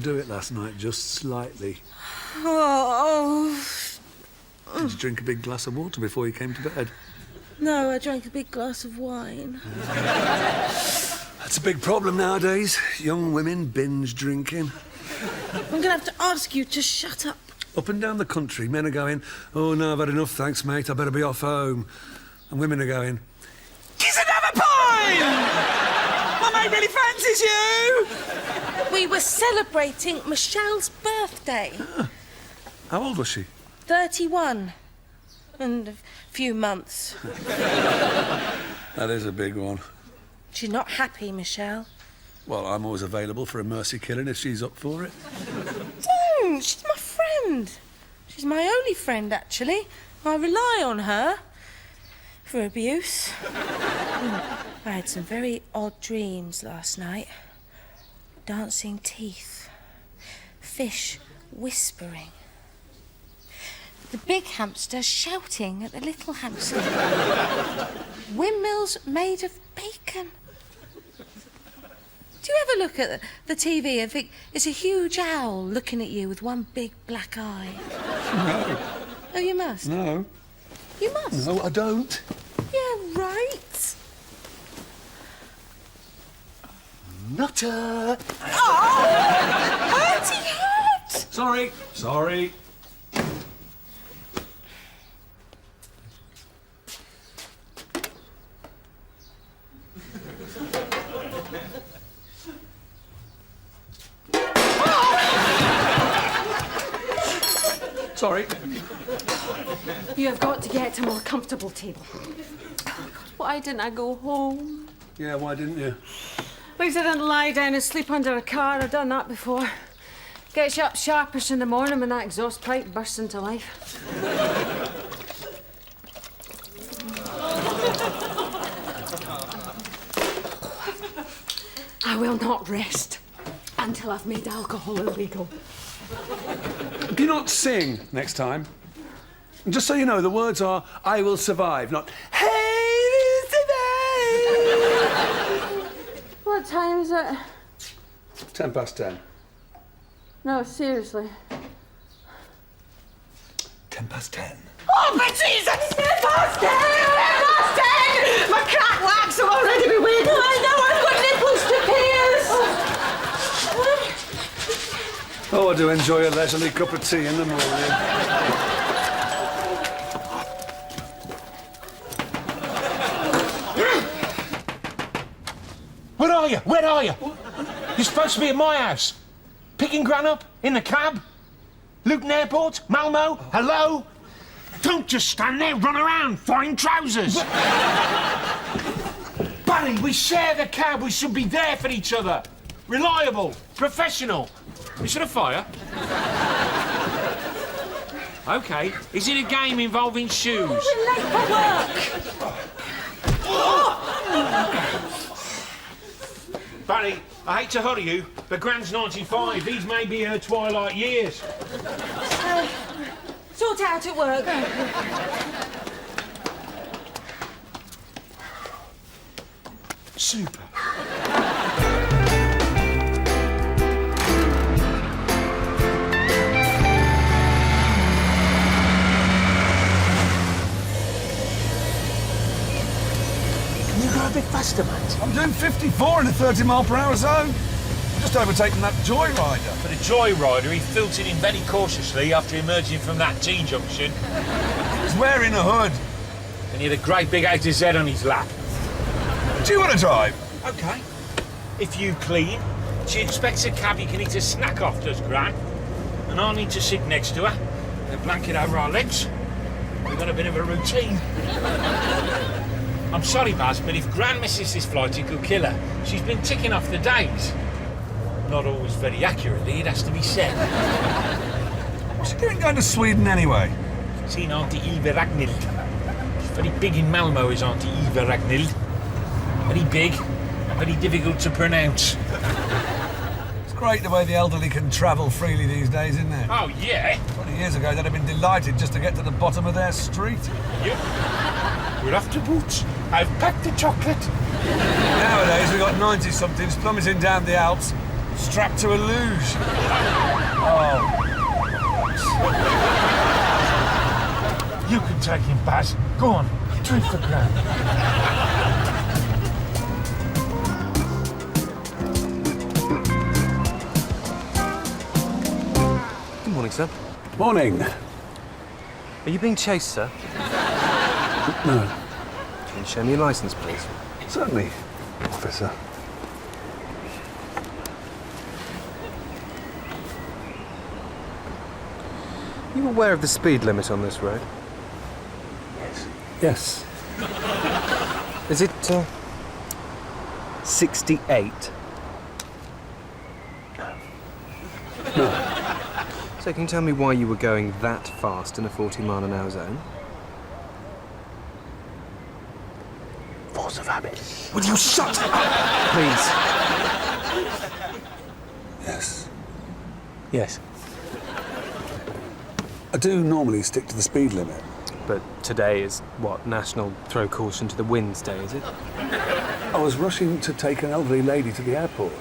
overdo it last night, just slightly. Oh. Did you drink a big glass of water before you came to bed? No, I drank a big glass of wine. That's a big problem nowadays. Young women binge drinking. I'm going to have to ask you to shut up. Up and down the country, men are going, "Oh, no, I've had enough, thanks, mate. I better be off home." And women are going, "Kiss another pint! My mate really fancies you!" We were celebrating Michelle's birthday. Ah. How old was she? 31. And a few months. That is a big one. She's not happy, Michelle. Well, I'm always available for a mercy killing if she's up for it. Don't! She's my friend. She's my only friend, actually. I rely on her for abuse. I had some very odd dreams last night. Dancing teeth. Fish whispering. The big hamster shouting at the little hamster. Windmills made of bacon. Do you ever look at the TV and think it's a huge owl looking at you with one big black eye? No. Oh, you must? No. You must? No, I don't. Yeah, right. Nutter! Oh! Hurty hurt! Sorry. Sorry. Sorry. You have got to get to a more comfortable table. Oh, God, why didn't I go home? Yeah, why didn't you? At least I didn't lie down and sleep under a car. I've done that before. Gets you up sharpish in the morning when that exhaust pipe bursts into life. I will not rest until I've made alcohol illegal. Do not sing next time. And just so you know, the words are, "I will survive," not, "Hey, survive." What time is it? 10:10. No, seriously. 10:10. Oh, but Jesus! 10:10! 10:10! My crack wax will already be waiting. I know, I've got nipples to pierce. Oh, I do enjoy a leisurely cup of tea in the morning. Where are you? Where are you? You're supposed to be at my house. Picking Gran up? In the cab? Luton Airport? Malmo? Hello? Don't just stand there, run around, fine trousers. Barry, we share the cab. We should be there for each other. Reliable, professional. Is it a fire? OK. Is it a game involving shoes? We're late for work. Barry, I hate to hurry you, but Gran's 95. These may be her twilight years. Sort it out at work. Super. Can you go a bit faster, mate? I'm doing 54 in a 30-mile-per-hour zone. Just overtaking that joyrider. For the joyrider, he filtered in very cautiously after emerging from that T-junction. He's wearing a hood. And he had a great big A to Z on his lap. Do you want to drive? OK. If you clean, she expects a cab you can eat a snack off, does Gran. And I'll need to sit next to her, with a blanket over our legs. We've got a bit of a routine. I'm sorry, Baz, but if Gran misses this flight, it could kill her. She's been ticking off the days. Not always very accurately, it has to be said. What's she doing going to Sweden anyway? Seen Auntie Eva Ragnhild. She's very big in Malmo, is Auntie Eva Ragnhild. Very big, very difficult to pronounce. It's great the way the elderly can travel freely these days, isn't it? Oh, yeah? 20 years ago, they'd have been delighted just to get to the bottom of their street. Yep. We're off to Boots. I've packed the chocolate. Nowadays, we've got 90-somethings plummeting down the Alps, Strapped to a luge. Oh. You can take him, Baz. Go on, drink for Gran. Good morning, sir. Morning. Are you being chased, sir? No. Can you show me your licence, please? Certainly, officer. Are you aware of the speed limit on this road? Yes. Is it 68? No. So can you tell me why you were going that fast in a 40-mile-an-hour zone? Force of habit. Would you shut up, please? Yes. Yes. I do normally stick to the speed limit. But today is, what, National Throw Caution to the Winds Day, is it? I was rushing to take an elderly lady to the airport.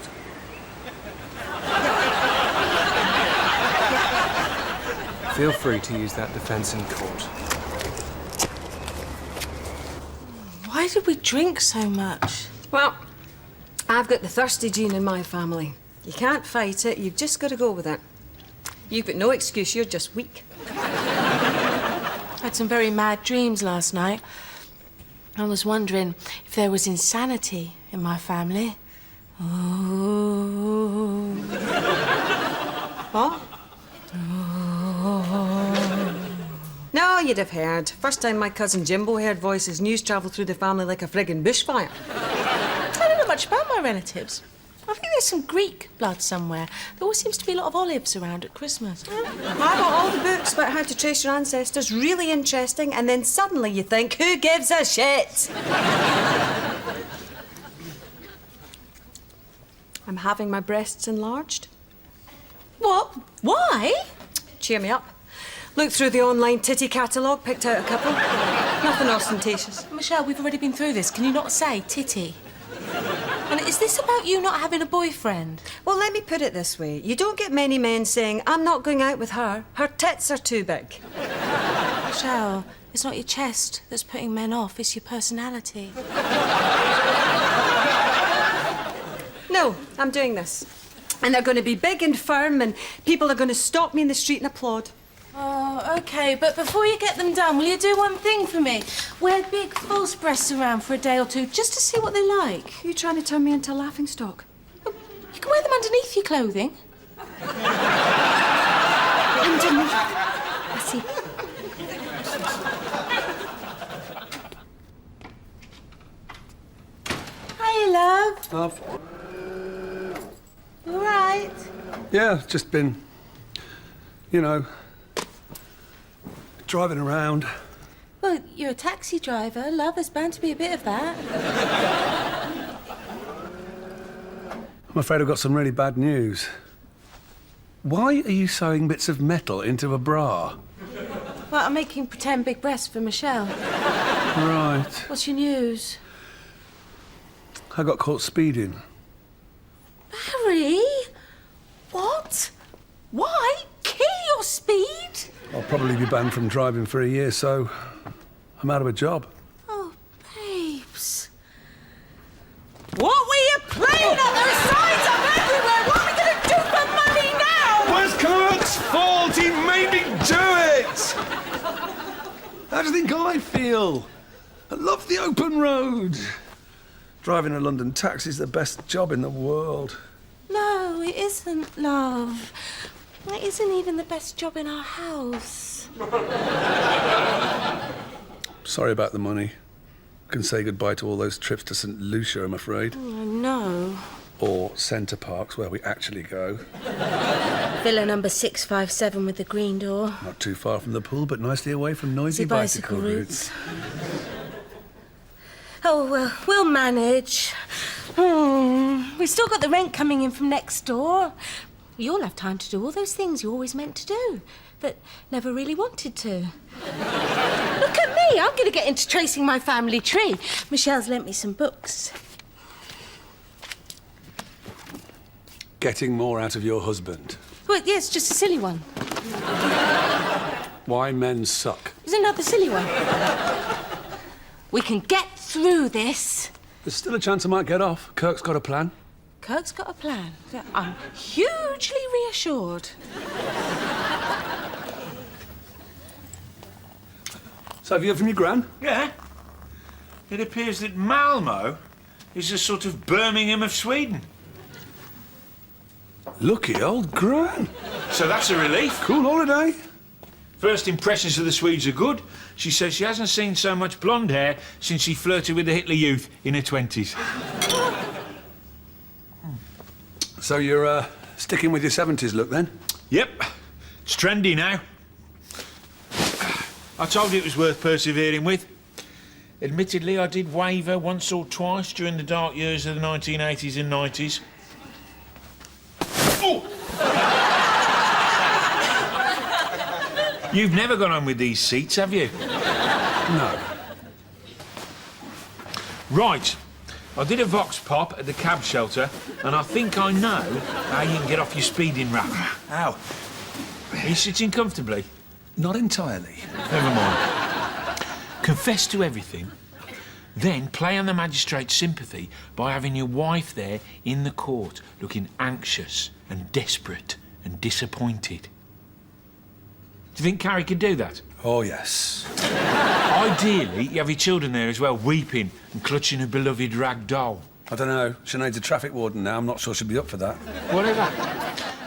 Feel free to use that defence in court. Why did we drink so much? Well, I've got the thirsty gene in my family. You can't fight it, you've just got to go with it. You've got no excuse, you're just weak. I had some very mad dreams last night. I was wondering if there was insanity in my family. Oh. What? No, you'd have heard. First time my cousin Jimbo heard voices, news travelled through the family like a friggin' bushfire. I don't know much about my relatives. I think there's some Greek blood somewhere. There always seems to be a lot of olives around at Christmas. I got all the books about how to trace your ancestors, really interesting, and then suddenly you think, who gives a shit? I'm having my breasts enlarged. What? Why? Cheer me up. Looked through the online titty catalogue, picked out a couple. Nothing ostentatious. Michelle, we've already been through this. Can you not say titty? And is this about you not having a boyfriend? Well, let me put it this way. You don't get many men saying, I'm not going out with her. Her tits are too big. Michelle, it's not your chest that's putting men off, it's your personality. No, I'm doing this. And they're going to be big and firm, and people are going to stop me in the street and applaud. Oh, OK, but before you get them done, will you do one thing for me? Wear big false breasts around for a day or two, just to see what they like. Are you trying to turn me into a laughingstock? You can wear them underneath your clothing. Underneath. I see. Hi, love. Love. You all right? Yeah, just been, you know, driving around. Well, you're a taxi driver. Love, there's bound to be a bit of that. I'm afraid I've got some really bad news. Why are you sewing bits of metal into a bra? Well, I'm making pretend big breasts for Michelle. Right. What's your news? I got caught speeding. Barry? What? Why? Key your speed? I'll probably be banned from driving for a year, so I'm out of a job. Oh, babes. What were you playing at? There's signs up everywhere. What are we going to do for money now? Where's Kirk's fault? He made me do it! How do you think I feel? I love the open road. Driving a London taxi is the best job in the world. No, it isn't, love. It isn't even the best job in our house. Sorry about the money. Can say goodbye to all those trips to St. Lucia, I'm afraid. Oh, no. Or Centre Parks, where we actually go. Villa number 657 with the green door. Not too far from the pool, but nicely away from noisy The bicycle routes. Oh, well, we'll manage. We've still got the rent coming in from next door. You'll have time to do all those things you always meant to do, but never really wanted to. Look at me, I'm going to get into tracing my family tree. Michelle's lent me some books. getting more out of your husband. Well, yeah, it's just a silly one. Why men suck. There's another silly one. We can get through this. There's still a chance I might get off. Kirk's got a plan. Kirk's got a plan. I'm hugely reassured. So have you heard from your gran? Yeah. It appears that Malmo is a sort of Birmingham of Sweden. Lucky old gran. So that's a relief. Cool holiday. First impressions of the Swedes are good. She says she hasn't seen so much blonde hair since she flirted with the Hitler Youth in her 20s. So you're sticking with your 70s look then? Yep. It's trendy now. I told you it was worth persevering with. Admittedly, I did waver once or twice during the dark years of the 1980s and 90s. Oh! You've never gone on with these seats, have you? No. Right. I did a vox pop at the cab shelter, and I think I know how you can get off your speeding rap. Ow. Are you sitting comfortably? Not entirely. Never mind. Confess to everything, then play on the magistrate's sympathy by having your wife there in the court, looking anxious and desperate and disappointed. Do you think Carrie could do that? Oh, yes. Ideally, you have your children there as well, weeping and clutching a beloved rag doll. I don't know. Sinead's a traffic warden now. I'm not sure she'll be up for that. Whatever.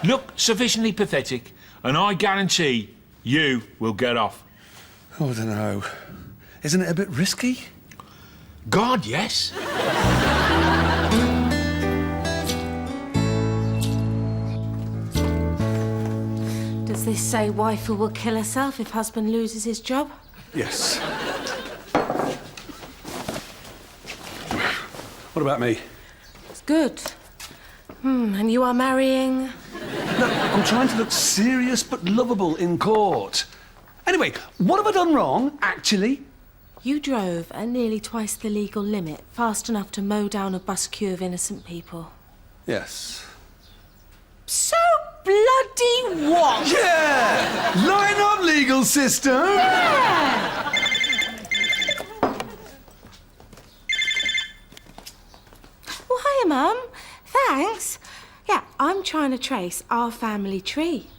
Look sufficiently pathetic, and I guarantee you will get off. Oh, I don't know. Isn't it a bit risky? God, yes. Does this say wife who will kill herself if husband loses his job? Yes. What about me? It's good. And you are marrying? No, I'm trying to look serious but lovable in court. Anyway, what have I done wrong, actually? You drove at nearly twice the legal limit, fast enough to mow down a bus queue of innocent people. Yes. So bloody what? Yeah! Line up, legal system! Yeah! Well, hiya, Mum. Thanks. Yeah, I'm trying to trace our family tree.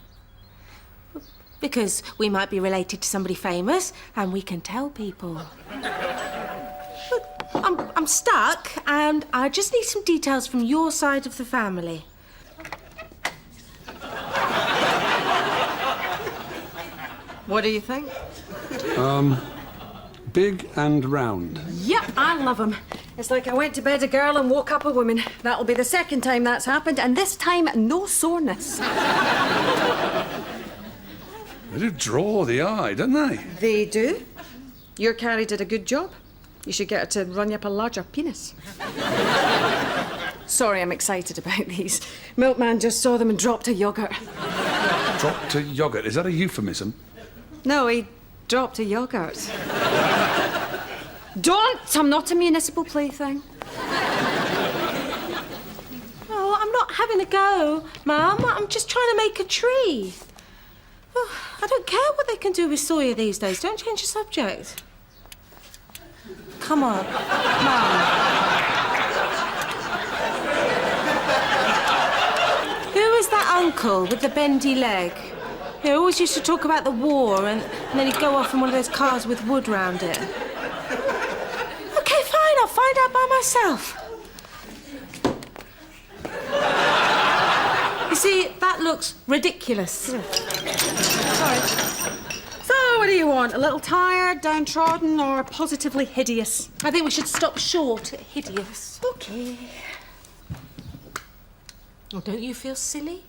Because we might be related to somebody famous, and we can tell people. Look, I'm stuck, and I just need some details from your side of the family. What do you think? Big and round. Yep, I love him. It's like I went to bed a girl and woke up a woman. That'll be the second time that's happened, and this time, no soreness. They do draw the eye, don't they? They do. Your Carrie did a good job. You should get her to run you up a larger penis. Sorry, I'm excited about these. Milkman just saw them and dropped a yoghurt. Dropped a yoghurt. Is that a euphemism? No, he dropped a yoghurt. Don't! I'm not a municipal plaything. Oh, I'm not having a go, Mum. I'm just trying to make a tree. Oh, I don't care what they can do with Sawyer these days. Don't change the subject. Come on, Mum. Who is that uncle with the bendy leg? He always used to talk about the war and then he'd go off in one of those cars with wood round it. OK, fine, I'll find out by myself. You see, that looks ridiculous. Sorry. So, what do you want? A little tired, downtrodden, or positively hideous? I think we should stop short at hideous. OK. Well, don't you feel silly?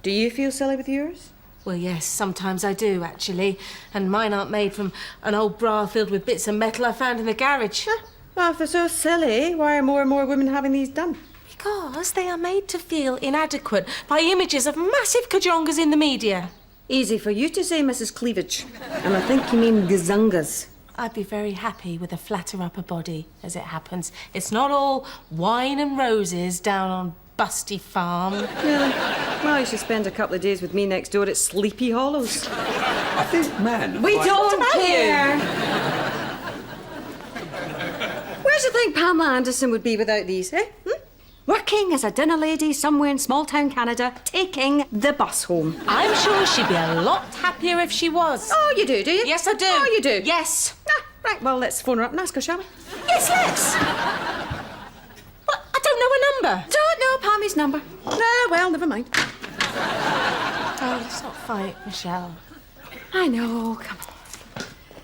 Do you feel silly with yours? Well, yes, sometimes I do, actually. And mine aren't made from an old bra filled with bits of metal I found in the garage. Well, if they're so silly, why are more and more women having these done? Because they are made to feel inadequate by images of massive kajongas in the media. Easy for you to say, Mrs. Cleavage. And I think you mean gazungas. I'd be very happy with a flatter upper body, as it happens. It's not all wine and roses down on busty farm. Yeah. Well, you should spend a couple of days with me next door at Sleepy Hollows. I think men... We like- don't care! Where do you think Pamela Anderson would be without these, eh? Working as a dinner lady somewhere in small-town Canada, taking the bus home. I'm sure she'd be a lot happier if she was. Oh, you do you? Yes, I do. Oh, you do? Yes. Ah, right, well, let's phone her up and ask her, shall we? Yes, let's. What? I don't know her number. Don't know Pammy's number. Ah, well, never mind. Oh, let's not fight, Michelle. I know, come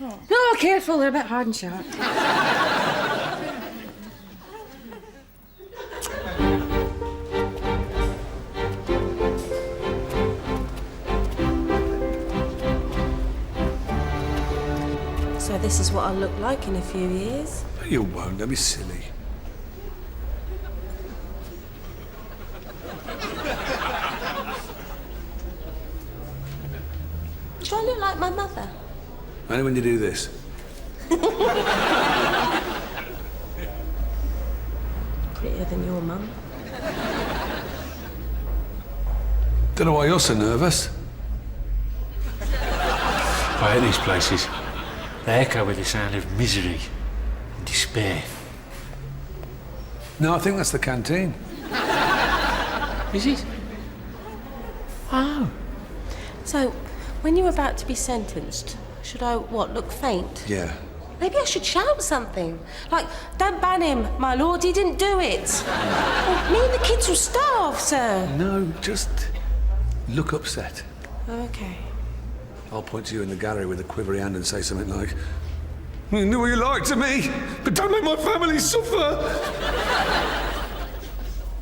on. No, careful, they're a bit hard and sharp. So this is what I'll look like in a few years. You won't, don't be silly. Do I look like my mother? Only when you do this. Prettier than your mum. Don't know why you're so nervous. I hate these places. They echo with the sound of misery and despair. No, I think that's the canteen. Is it? Oh. So, when you're about to be sentenced, should I, look faint? Yeah. Maybe I should shout something. Like, don't ban him, my lord, he didn't do it. Well, me and the kids will starve, sir. No, just look upset. Okay. I'll point to you in the gallery with a quivery hand and say something like, "You knew what you lied to me, but don't make my family suffer."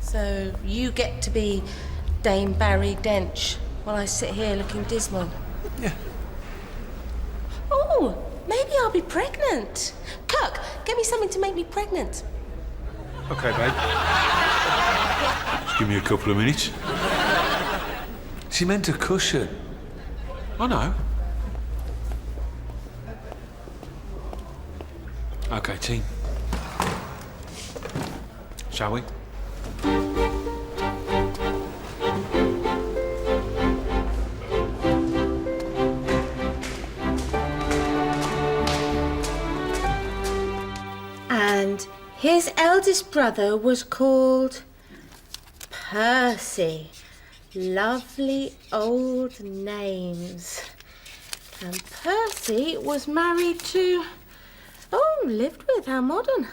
So, you get to be Dame Barry Dench while I sit here looking dismal. Yeah. Oh, maybe I'll be pregnant. Kirk, get me something to make me pregnant. Okay, babe. Just give me a couple of minutes. She meant a cushion. I know. Okay, team. Shall we? And his eldest brother was called Percy. Lovely old names. And Percy was married to... Oh, lived with, how modern.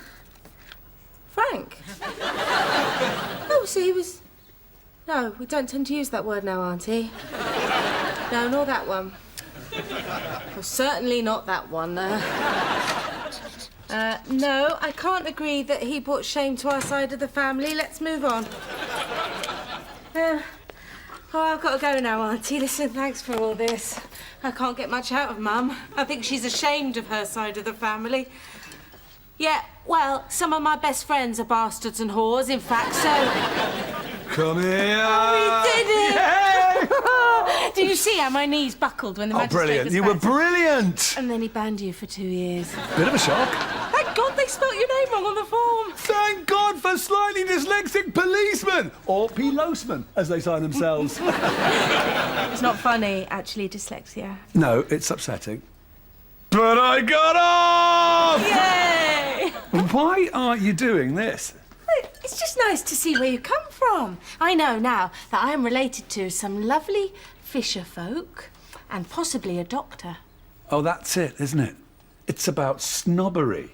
Frank. Oh, so he was... No, we don't tend to use that word now, Auntie. No, nor that one. Well, certainly not that one. No, I can't agree that he brought shame to our side of the family. Let's move on. Oh, I've got to go now, Auntie. Listen, thanks for all this. I can't get much out of Mum. I think she's ashamed of her side of the family. Yeah, well, some of my best friends are bastards and whores, in fact, so... Come here! Oh, we did it! Yay! Did you see how my knees buckled when the Oh, magistrate brilliant. was You were back? brilliant! And then he banned you for 2 years. Bit of a shock. Thank God they spelt your name wrong on the form. Thank God for slightly dyslexic policemen! Or P-Losmen, as they sign themselves. It's not funny, actually, dyslexia. No, it's upsetting. But I got off! Yay! Why are you doing this? It's just nice to see where you come from. I know now that I am related to some lovely fisher folk and possibly a doctor. Oh, that's it, isn't it? It's about snobbery.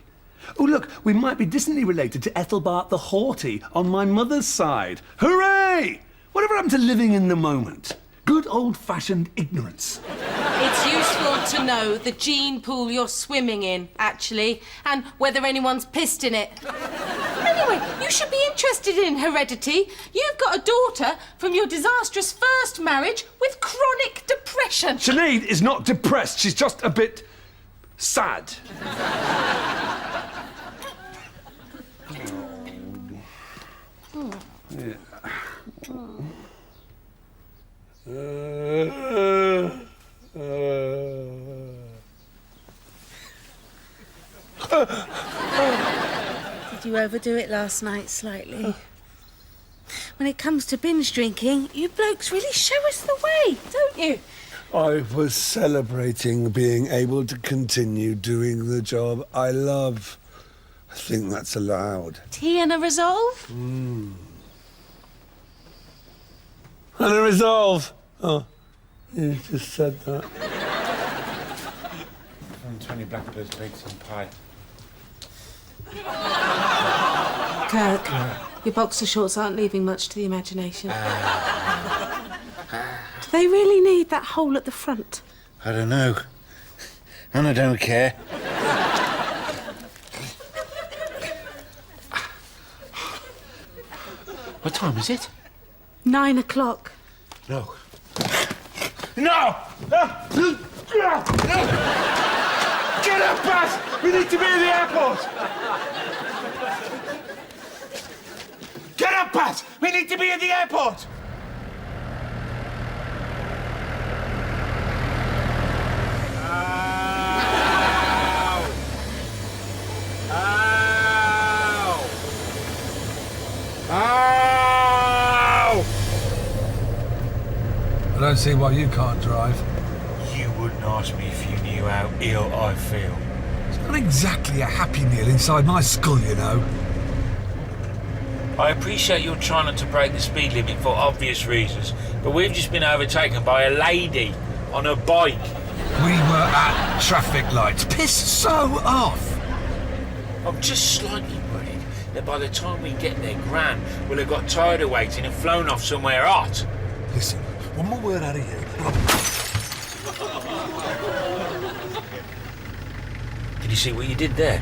Oh, look, we might be distantly related to Ethelbert the Haughty on my mother's side. Hooray! Whatever happened to living in the moment? Good old-fashioned ignorance. It's useful to know the gene pool you're swimming in, actually, and whether anyone's pissed in it. Anyway, you should be interested in heredity. You've got a daughter from your disastrous first marriage with chronic depression. Sinead is not depressed, she's just a bit... sad. Yeah. Did you overdo it last night slightly? when it comes to binge drinking, you blokes really show us the way, don't you? I was celebrating being able to continue doing the job I love. I think that's allowed. Tea and a resolve? And a resolve. Oh, you just said that. 20 blackbirds, baked and pie. Kirk, your boxer shorts aren't leaving much to the imagination. Do they really need that hole at the front? I don't know. And I don't care. What time is it? 9 o'clock. No. No! Get up, Baz! We need to be at the airport! Get up, Baz! We need to be at the airport! Ow! Ow! Ow! I don't see why you can't drive. You wouldn't ask me if you knew how ill I feel. It's not exactly a happy meal inside my skull, you know. I appreciate you're trying not to break the speed limit for obvious reasons, but we've just been overtaken by a lady on a bike. We were at traffic lights. Pissed so off. I'm just slightly worried that by the time we get there, Gran will have got tired of waiting and flown off somewhere hot. Listen, one more word out of you. Did you see what you did there?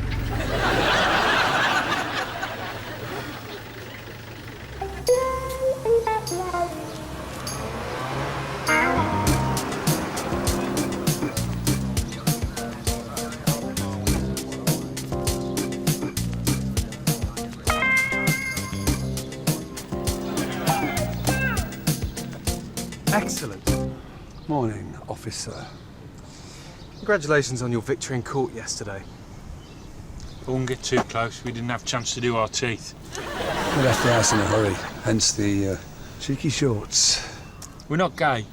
Excellent. Morning, officer. Congratulations on your victory in court yesterday. I wouldn't get too close. We didn't have a chance to do our teeth. We left the house in a hurry, hence the cheeky shorts. We're not gay.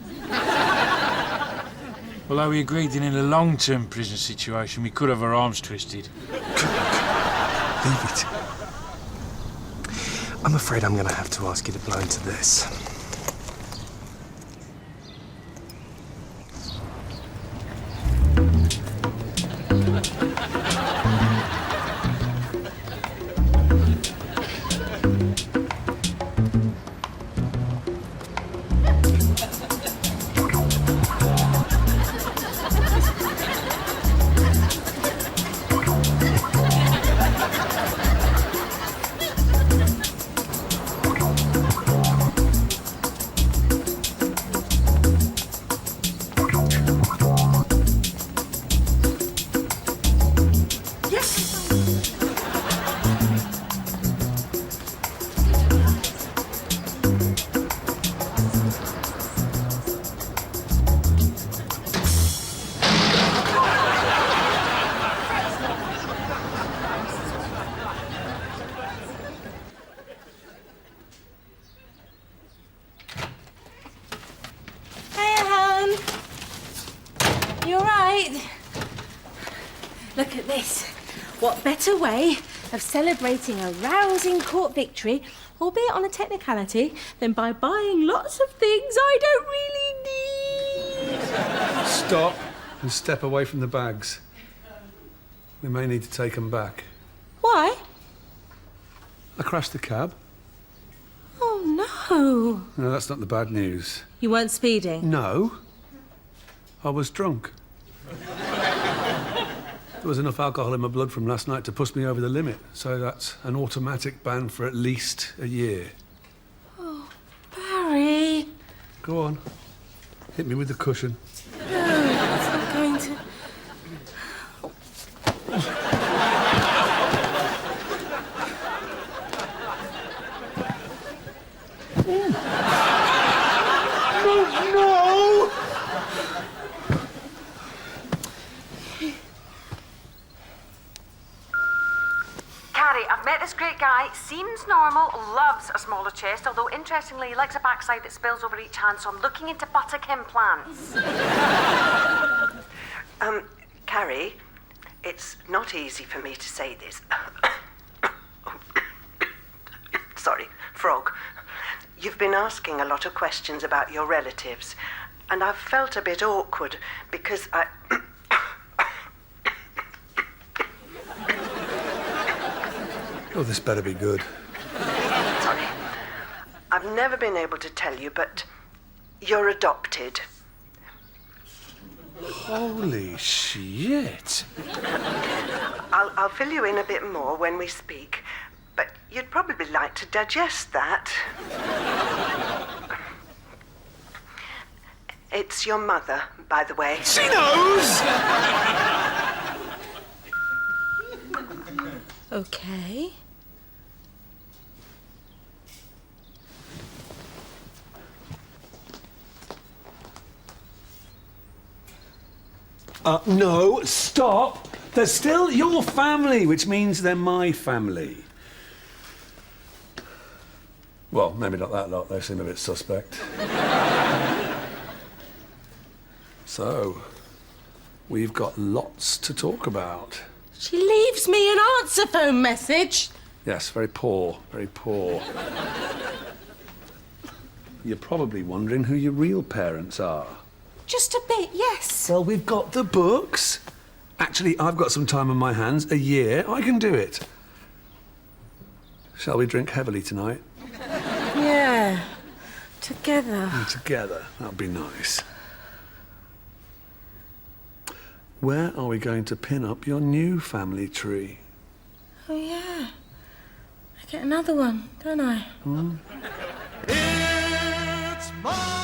Although we agreed that in a long-term prison situation, we could have our arms twisted. Leave it. I'm afraid I'm going to have to ask you to blow into this. Look at this. What better way of celebrating a rousing court victory, albeit on a technicality, than by buying lots of things I don't really need? Stop and step away from the bags. We may need to take them back. Why? I crashed the cab. Oh, no. No, that's not the bad news. You weren't speeding? No. I was drunk. There was enough alcohol in my blood from last night to push me over the limit, so that's an automatic ban for at least a year. Oh, Barry. Go on. Hit me with the cushion. No, it's not going to... No! Carrie, I've met this great guy. Seems normal, loves a smaller chest, although interestingly he likes a backside that spills over each hand, so I'm looking into buttock implants. Carrie, it's not easy for me to say this. Sorry, frog. You've been asking a lot of questions about your relatives, and I've felt a bit awkward because Oh, this better be good. Sorry. I've never been able to tell you, but you're adopted. Holy shit. I'll fill you in a bit more when we speak, but you'd probably like to digest that. It's your mother, by the way. She knows! Okay. No, stop. They're still your family, which means they're my family. Well, maybe not that lot. They seem a bit suspect. So, we've got lots to talk about. She leaves me an answer phone message. Yes, very poor, very poor. You're probably wondering who your real parents are. Just a bit, yes. Well, we've got the books. Actually, I've got some time on my hands. A year. I can do it. Shall we drink heavily tonight? Yeah. Together. Together. That'd be nice. Where are we going to pin up your new family tree? Oh, yeah. I get another one, don't I? It's my